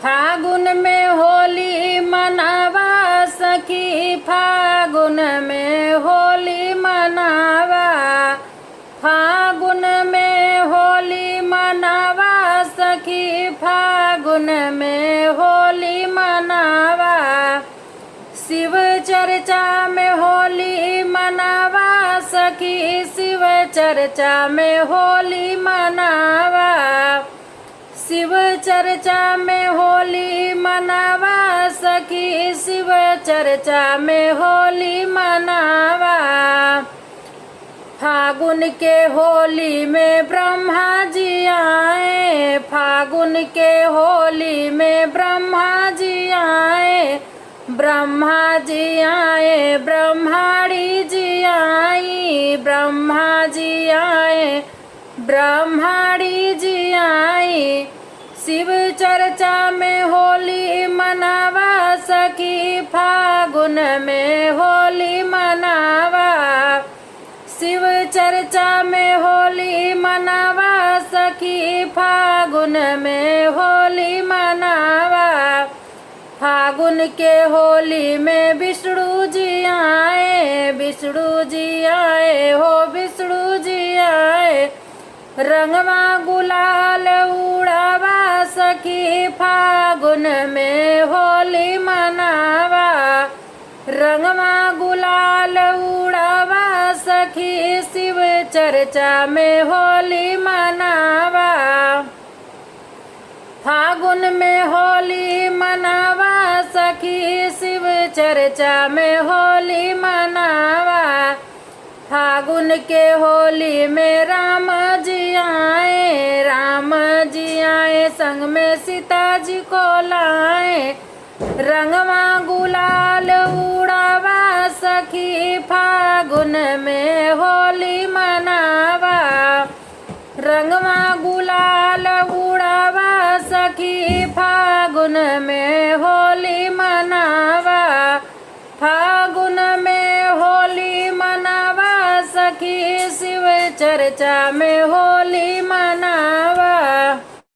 फागुन में होली मनावा सखी, फागुन में होली मनावा। फागुन में होली मनावा सखी, फागुन में होली मनावा। शिव चर्चा में होली मनावा सखी, शिव चर्चा में होली मनावा। शिव चर्चा में होली मनावा सखी, शिव चर्चा में होली मनावा। फागुन के होली में ब्रह्मा जी आए, फागुन के होली में ब्रह्मा जी आए। ब्रह्मा जी आए, ब्रह्माणी जी आई, ब्रह्मा जी आए, ब्रह्माणी जी आई। शिव चर्चा में होली मनावा सखी, फागुन में होली मनावा। शिव चर्चा में होली मनावा सखी, फागुन में होली मनावा। फागुन के होली में विष्णु जी आए, विष्णु जी आए हो, विष्णु जी आए। रंगवा गुलाल उड़ावा सखी, फागुन में होली मनावा। रंगवा गुलाल उड़ावा सखी, शिव चर्चा में होली मनावा। फागुन में होली मनावा सखी, शिव चर्चा में होली मनावा। फागुन के होली में राम जी आए, राम जी आए, संग में सीता जी को लाए। रंगवा गुलाल उड़ावा सखी, फागुन में होली मनावा। रंगवा गुलाल उड़ावा सखी, फागुन में होली मनावा। फागुन में होली मनावा सखी, शिव चर्चा में होली मना।